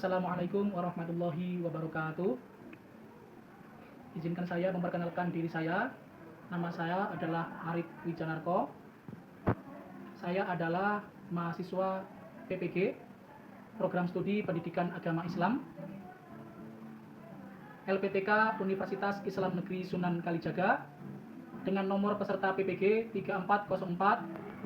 Assalamualaikum warahmatullahi wabarakatuh. Izinkan saya memperkenalkan diri saya. Nama saya adalah Arif Wijanarko. Saya adalah mahasiswa PPG, Program Studi Pendidikan Agama Islam, LPTK Universitas Islam Negeri Sunan Kalijaga, dengan nomor peserta PPG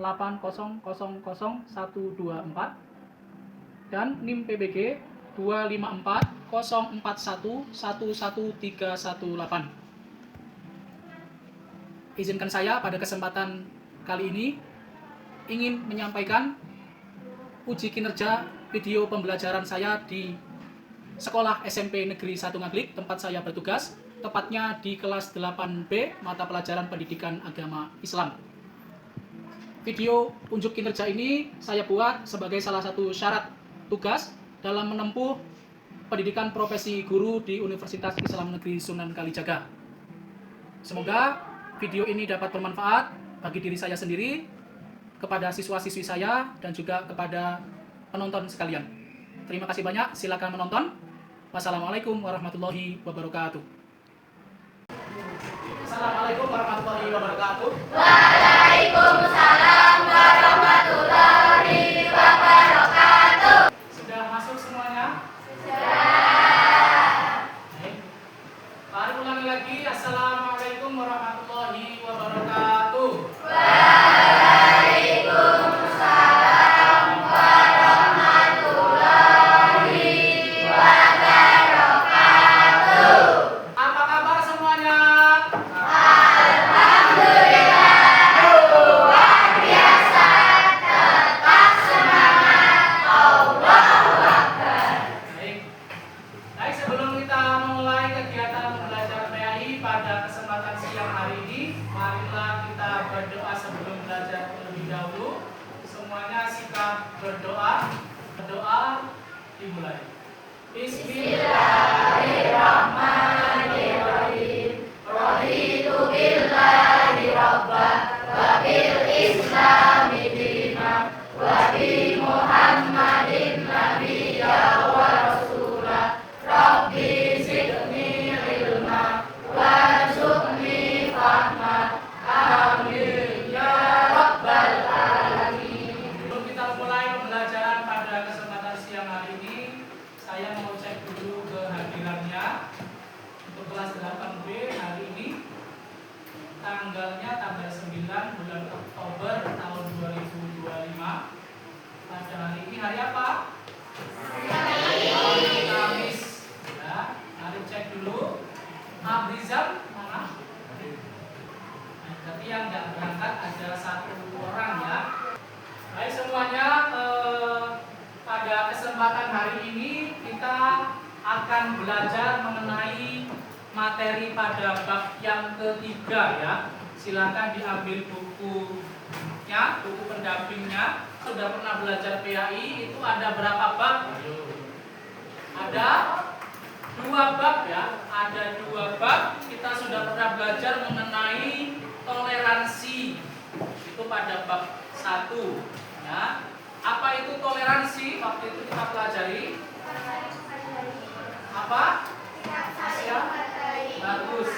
340480000124 dan NIM PPG 25404111318. Izinkan saya pada kesempatan kali ini ingin menyampaikan uji kinerja video pembelajaran saya di Sekolah SMP Negeri 1 Ngaglik, tempat saya bertugas, tepatnya di kelas 8B mata pelajaran Pendidikan Agama Islam. Video unjuk kinerja ini saya buat sebagai salah satu syarat tugas dalam menempuh pendidikan profesi guru di Universitas Islam Negeri Sunan Kalijaga. Semoga video ini dapat bermanfaat bagi diri saya sendiri, kepada siswa-siswi saya, dan juga kepada penonton sekalian. Terima kasih banyak, silakan menonton. Wassalamualaikum warahmatullahi wabarakatuh. Assalamualaikum warahmatullahi wabarakatuh. Waalaikumsalam warahmatullahi wabarakatuh. Sudah masuk semuanya? Sudah. Baik. Mari ulangi lagi. Assalamualaikum warahmatullahi wabarakatuh. Waalaikumsalam warahmatullahi wabarakatuh. Apa kabar semuanya? Alhamdulillah, luar biasa, tetap semangat, Allahu Akbar. Baik. Baik, sebelum kita memulai kegiatan belajar PAI pada kesempatan siang hari ini, marilah kita berdoa sebelum belajar terlebih dahulu. Semuanya sikap berdoa. Berdoa dimulai. Bismillahirrahmanirrahim. Raditu billahi rabba wa bil islami dina wa bi Muhammadin nabiyya wa rasula. Rabbi zidni ilma warzuqni fahma. Amin ya rabbal alamin. Sebelum kita mulai pembelajaran pada kesempatan siang hari ini, saya mau cek dulu kehadirannya untuk kelas 8B hari ini. Tanggalnya tanggal 9 bulan Oktober tahun 2025. Pada hari ini hari apa? Hari Kamis. Ya, mari cek dulu. Abrizal mana? Berarti yang nggak berangkat ada satu orang ya. Baik semuanya, pada kesempatan hari ini kita akan belajar mengenai materi pada bab yang ketiga ya. Silakan diambil bukunya, buku pendampingnya. Sudah pernah belajar PAI, itu ada berapa bab? Ada 2 bab ya. Ada 2 bab. Kita sudah pernah belajar mengenai toleransi. Itu pada bab 1 ya. Apa itu toleransi? Waktu itu kita pelajari apa? Asia? Bagus.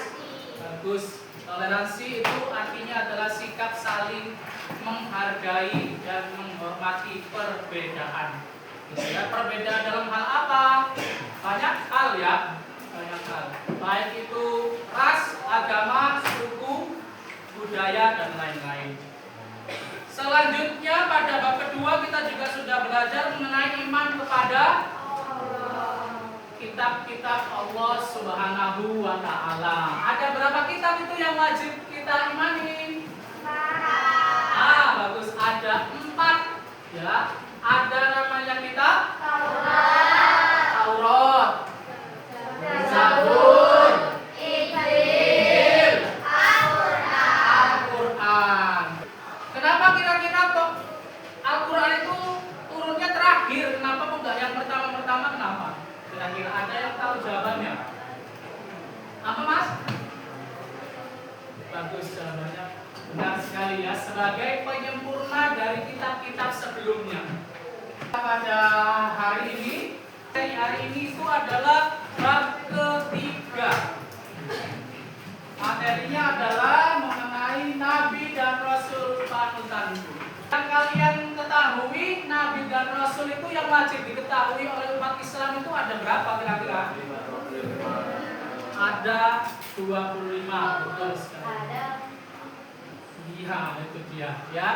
Bagus. Toleransi itu artinya adalah sikap saling menghargai dan menghormati perbedaan. Ya, perbedaan dalam hal apa? Banyak hal ya. Banyak hal. Baik itu ras, agama, suku, budaya, dan lain-lain. Selanjutnya pada bab kedua kita juga sudah belajar mengenai iman kepada kitab-kitab Allah Subhanahu wa Ta'ala. Ada berapa kitab itu yang wajib kita imani? Bagus, ada 4 ya. Ada namanya kitab Taurat, Zabur, Injil, Al-Quran. Kenapa kira-kira kok Al-Quran itu turunnya terakhir? Kenapa kok nggak yang pertama-pertama? Kenapa? Kira-kira ada yang tahu jawabannya? Apa Mas? Bagus jawabannya. Benar sekali ya, sebagai penyempurna dari kitab-kitab sebelumnya. Pada hari ini Hari ini itu adalah bab ketiga. Materinya adalah mengenai Nabi dan Rasul panutan. Yang kalian ketahui, Nabi dan Rasul itu yang wajib diketahui oleh umat Islam itu ada berapa kira-kira? Ada 25, betul sekali. Iya, itu dia. Ya.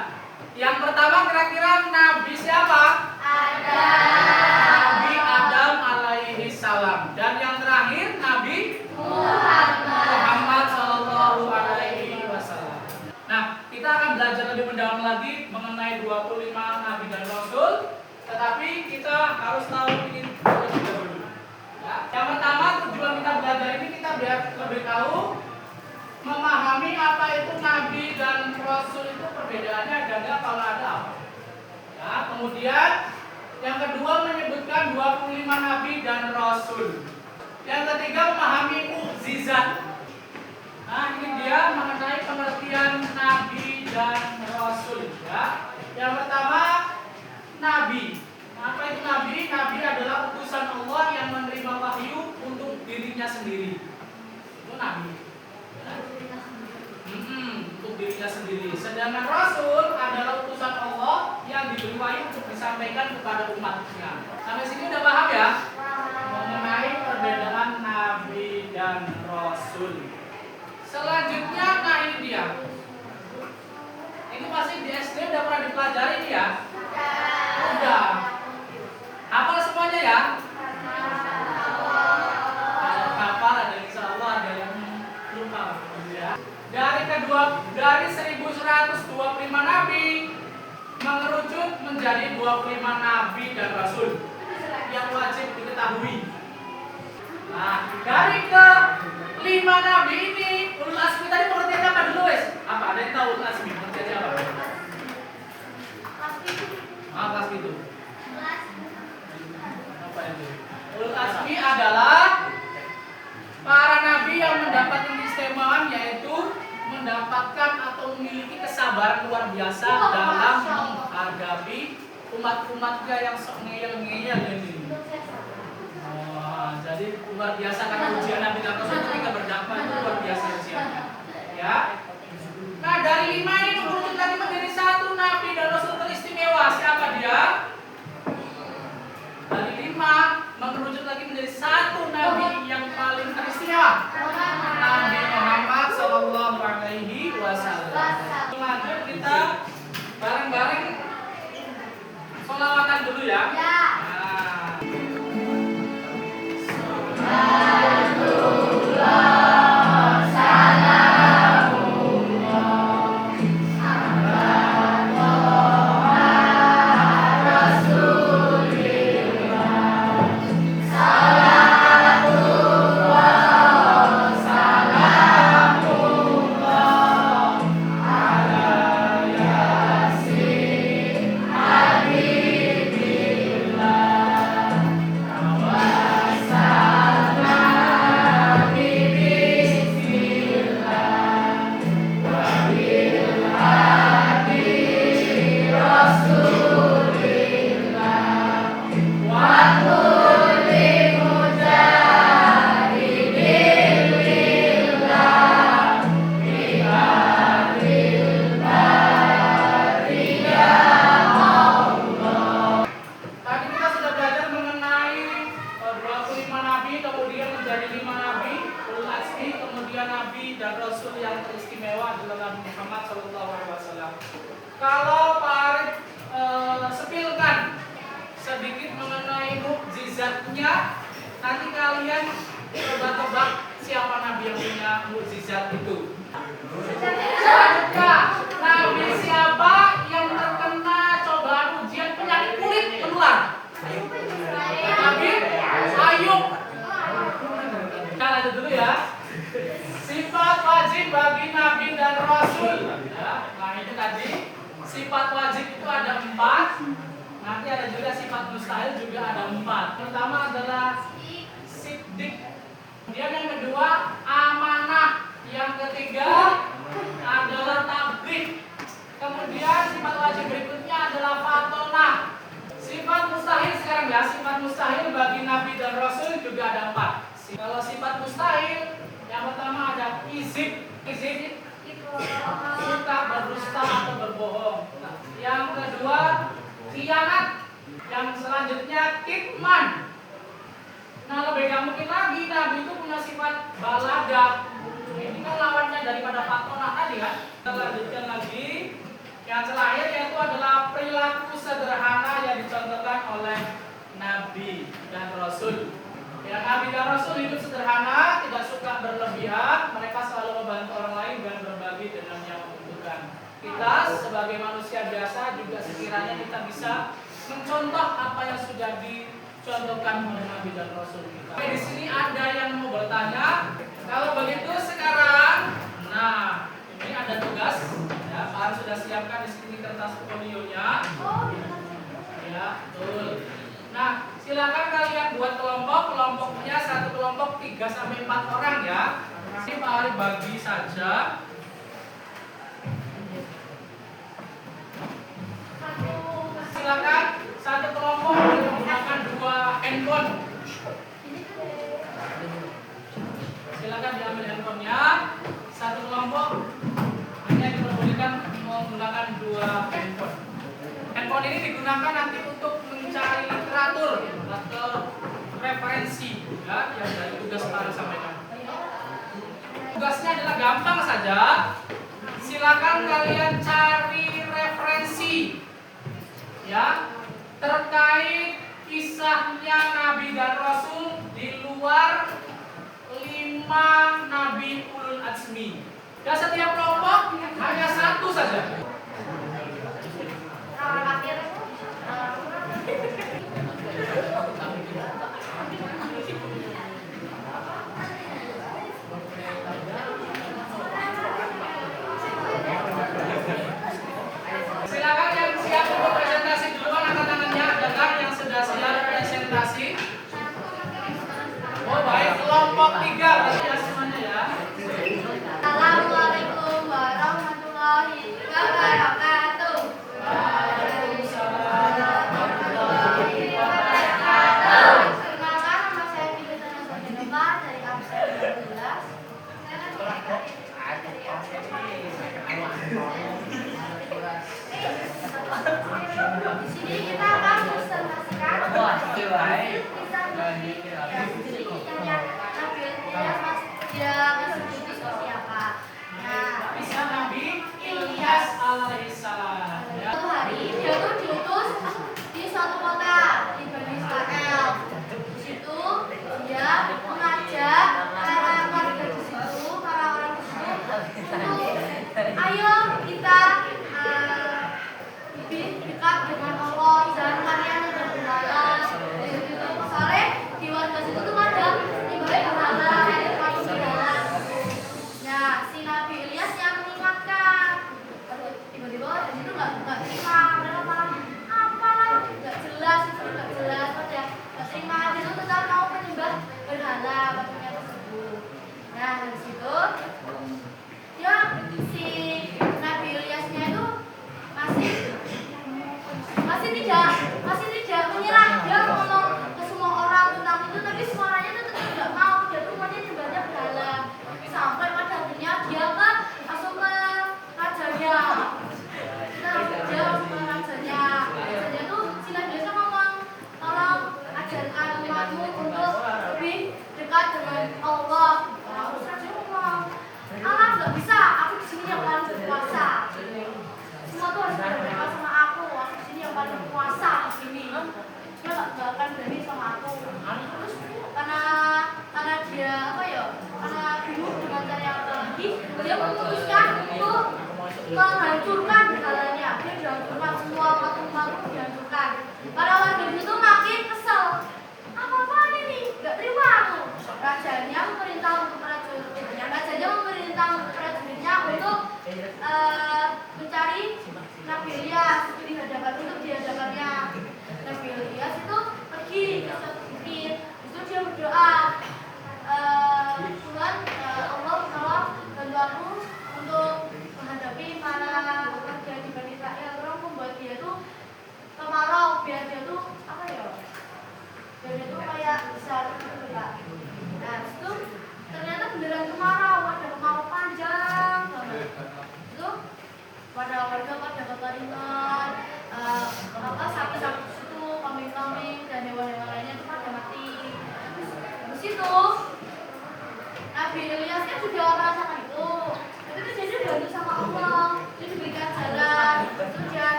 Yang pertama kira-kira Nabi siapa? Nabi Adam alaihi salam. Dan yang terakhir Nabi Muhammad sallallahu alaihi wasallam. Nah, kita akan belajar lebih mendalam lagi mengenai 25 Nabi dan Rasul. Tetapi kita harus tahu ini terlebih dahulu. Ya. Yang pertama tujuan kita belajar ini kita biar lebih tahu memahami apa itu Nabi dan Rasul itu perbedaannya ada nggak, kalau ada apa. Ya, kemudian yang kedua menyebutkan 25 Nabi dan Rasul. Yang ketiga memahami mukjizat. Nah ini dia mengenai pengertian Nabi dan Rasul. Ya. Yang pertama Nabi. Apa itu Nabi? Nabi adalah utusan Allah yang menerima wahyu untuk dirinya sendiri. Itu Nabi. Untuk dirinya sendiri. Sedangkan Rasul adalah utusan Allah yang diberi wahyu untuk disampaikan kepada umatnya. Sampai sini udah paham ya? Mengenai perbedaan Nabi dan Rasul. Selanjutnya, nah ini dia. Ini masih di SD udah pernah dipelajari ini ya? Udah. Hafal semuanya ya? Ada hafal, ada insya Allah, ada yang lupa. Ya. Dari 1125 nabi mengerucut menjadi 25 nabi dan rasul yang wajib diketahui. Nah, dari ke-5 nabi ini, ulul azmi tadi pengertiannya apa dulu, wes? Apa? Ada yang tahu ulul azmi pengertiannya apa? Kelas itu. Apa itu? Ulul azmi adalah para nabi yang mendapatkan keistimewaan, yaitu mendapatkan atau memiliki kesabaran luar biasa dalam menghadapi umat-umatnya yang sok ngeyel-ngeyel ini. Jadi luar biasa karena ujian Nabi dan Rasul ketika berdakwah itu luar biasa ujiannya. Ya. Nah dari 5 ini mengerucut lagi menjadi 1 Nabi dan Rasul teristimewa. Siapa dia? Dari 5 mengerucut lagi menjadi 1 Nabi yang paling teristimewa. Nabi Muhammad sallallahu alaihi wasallam. Lanjut kita bareng-bareng sholawatan dulu ya. Kalau Pak sepilkan sedikit mengenai mukjizatnya, nanti kalian coba tebak siapa nabi yang punya mukjizat itu. Selanjutnya, nabi siapa yang terkena cobaan ujian penyakit kulit menular? Nabi Ayub. Kita lanjut dulu ya. Sifat wajib bagi nabi dan rasul. Ya, nah itu tadi. Sifat wajib itu ada 4. Nanti ada juga sifat mustahil juga ada 4. Pertama adalah siddiq. Kemudian yang kedua amanah. Yang ketiga adalah tabligh. Kemudian sifat wajib berikutnya adalah fatonah. Sifat mustahil sekarang ya. Sifat mustahil bagi Kalau sifat mustahil, yang pertama ada kizib, suka berdusta atau berbohong. Yang kedua, khianat. Yang selanjutnya kitman. Nah, lebih gak mungkin lagi Nabi itu punya sifat balaga. Ini kan lawannya daripada fatona tadi kan. Kita lanjutkan lagi. Yang terakhir yaitu adalah perilaku sederhana yang dicontohkan oleh Nabi dan Rasul. Ya, Nabi dan Rasul hidup sederhana, tidak suka berlebihan. Mereka selalu membantu orang lain dan berbagi dengan yang membutuhkan. Kita sebagai manusia biasa juga sekiranya kita bisa mencontoh apa yang sudah dicontohkan oleh Nabi dan Rasul kita. Di sini ada yang mau bertanya. Kalau begitu sekarang, nah ini ada tugas. Ya, Pak sudah siapkan di sini kertas folionya. Ya, betul. Nah, silakan kalian buat kelompoknya satu kelompok 3 sampai 4 orang ya. Ini Pak Ari bagi saja. Silakan satu kelompok menggunakan 2 handphone. Silakan diambil handphonenya. Satu kelompok hanya diperbolehkan menggunakan 2 handphone. Handphone ini digunakan nanti untuk mencari literatur atau referensi ya, yang dari tugas Pak Ari sampaikan. Tugasnya adalah gampang saja. Silakan kalian cari referensi ya terkait kisahnya Nabi dan Rasul di luar 5 Nabi Ulul Azmi. Dan setiap kelompok hanya 1 saja. Silakan yang siap untuk presentasi duluan angkat tangannya. Adakah yang sudah siap presentasi? Oh baik, kelompok 3 berarti ya semuanya ya. Assalamualaikum warahmatullahi wabarakatuh. Perkenalkan, nama saya Fidelia Sofianova dari absen 12. Di sini kita akan presentasikan kisah Nabi Ilyas. Dia disebut seperti apa? Nah, Kisah Nabi Ilyas alaihissalam. Ya. suatu hari dia tuh diutus di suatu kota di Bani Israel. Di situ dia mengajak para warga di situ, para orang di situ untuk ayo kita lebih dekat dengan Allah, jangan kalian udah berhala. Itu soalnya di warga situ tuh ada ibarat berhala, ada patung berhala. Nah, si Nabi Ilyas yang mengingatkan. Tiba-tiba dari situ nggak terima, mereka malah apalah nggak jelas, itu nggak jelas aja, nggak terima. Dia tuh tetap mau menyembah berhala patungnya tersebut. Nah, dari situ ya si Nabi Ilyasnya itu masih tidak menyerah. Dia ngomong ke semua orang tentang itu, tapi semuanya itu tetap tidak mau. Dia tuh maunya nyembahnya berhala. Sampai pada akhirnya dia kan langsung ke rajanya. Nah, dia langsung ke rajanya. Rajanya tuh si Nabi Ilyas ngomong, tolong ajarkan umatmu untuk lebih dekat dengan Allah. Terus raja ngomong, Allah nggak bisa, aku di sini yang paling berkuasa. Semua tuh harus berdoa sama aku di sini yang paling berkuasa di sini. Dia nggak akan berani sama aku. Terus karena dia apa ya? Karena bingung dengan cara yang lagi, dia memutuskan untuk menghancurkan berhalanya. Dia dihancurkan, semua patung-patung dihancurkan. Para warga itu makin kesel. Apa-apaan ini? Nggak terima aku. Rajanya memerintah untuk prajuritnya untuk mencari Nabi Ilyas di hadapannya. Nabi Ilyas itu pergi ke suatu bukit. Itu dia berdoa, Tuhan, Allah tolong bantu aku untuk menghadapi para warga di Bani Israel. Tolong membuat dia tuh kemarau biar dia tuh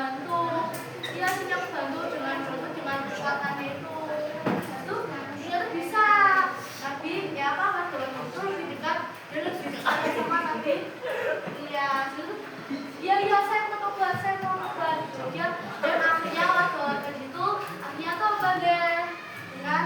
membantu. Dia siap membantu dengan kekuatannya itu. Itu dia tuh bisa. Nabi ya apa kan betul lebih dekat, dia lebih dekat sama Nabi. Iya, iya saya mau tobat. Dia dan akhirnya waktu itu akhirnya tobat deh dengan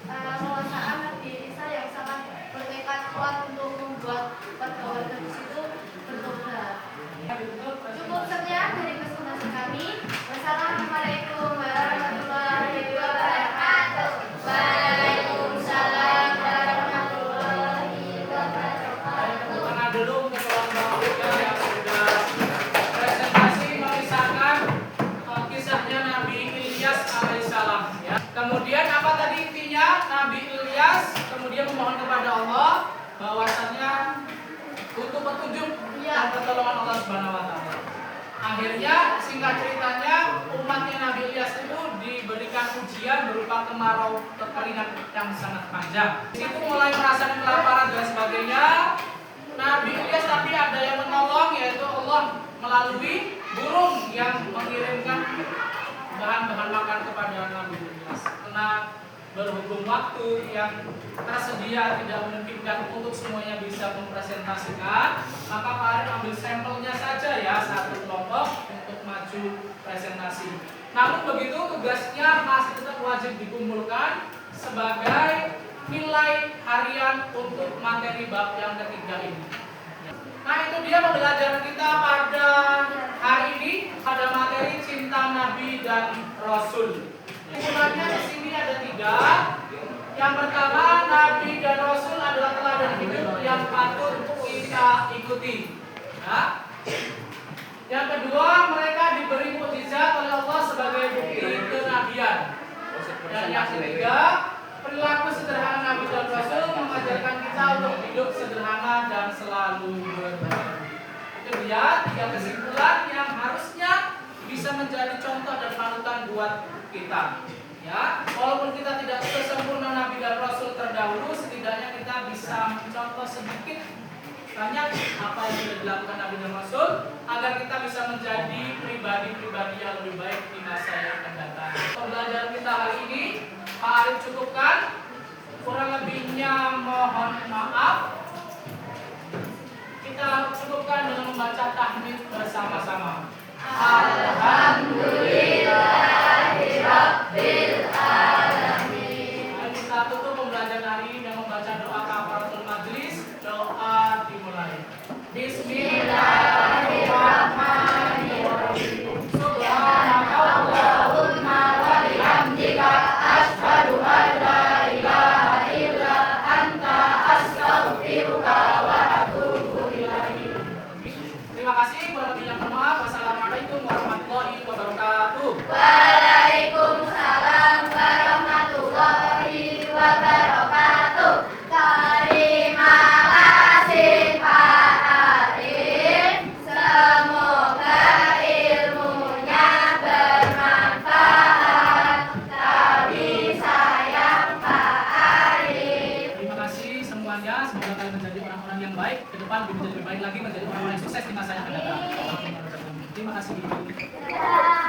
penguasaan Nabi Isa yang sangat bertekad kuat untuk membuat warga-warga di situ bertobat. Cukup sekian dari presentasi kami. Wassalamualaikum warahmatullahi wabarakatuh. Waalaikumsalam warahmatullahi wabarakatuh. Karena dulu ketua yang sudah presentasi mengisahkan kisahnya Nabi Ilyas alaihissalam. Ya. Kemudian apa tadi intinya? Nabi Ilyas kemudian memohon kepada Allah bahwasannya butuh petunjuk dan pertolongan Allah Subhanahu wa taala. Akhirnya singkat ceritanya umatnya Nabi Ilyas itu diberikan ujian berupa kemarau kekeringan yang sangat panjang. Di situ mulai merasakan kelaparan dan sebagainya. Nabi Ilyas tapi ada yang menolong, yaitu Allah melalui burung yang mengirimkan bahan-bahan makan kepada Nabi Ilyas. Karena berhubung waktu yang tersedia tidak memungkinkan untuk semuanya bisa mempresentasikan, maka Pak Arif ambil sampelnya saja ya, satu kelompok untuk maju presentasi. Namun begitu tugasnya masih tetap wajib dikumpulkan sebagai nilai harian untuk materi bab yang ketiga ini. Nah itu dia pembelajaran kita pada hari ini pada materi cinta Nabi dan Rasul. Kesimpulannya di sini ada 3. Yang pertama, Nabi dan Rasul adalah teladan hidup yang patut kita ikuti. Ya. Yang kedua, mereka diberi mukjizat oleh Allah sebagai bukti kenabian. Dan yang ketiga, perilaku sederhana Nabi dan Rasul mengajarkan kita untuk hidup sederhana dan selalu berbagi. Itu dia 3 kesimpulan yang harusnya bisa menjadi contoh dan panutan buat kita. Ya, walaupun kita tidak sesempurna Nabi dan Rasul terdahulu, setidaknya kita bisa mencontoh sedikit banyak apa yang sudah dilakukan Nabi dan Rasul agar kita bisa menjadi pribadi-pribadi yang lebih baik di masa yang akan datang. Pembelajaran kita hari ini Pak Arif cukupkan, kurang lebihnya mohon maaf. Kita cukupkan dengan membaca tahmid bersama-sama. Alhamdulillahirabbil alamin. Kita tutup pembelajaran hari ini dengan membaca doa kafaratul majlis. Doa dimulai. Bismillahirrahmanirrahim. Subhanakallahumma wa bihamdika asyhadu an la ilaha illa anta astaghfiruka wa atubu ilaik. Terima kasih, kurang lebihnya mohon maaf. Wassalamualaikum warahmatullahi wabarakatuh. Waalaikumsalam warahmatullahi wabarakatuh. Terima kasih Pak Arif. Semoga ilmunya bermanfaat. Tapi sayang Pak Arif. Terima kasih semuanya. Semoga kalian menjadi orang-orang yang baik ke depan, menjadi lebih baik lagi, menjadi orang-orang yang sukses di masa yang akan datang. Terima kasih. Dadah.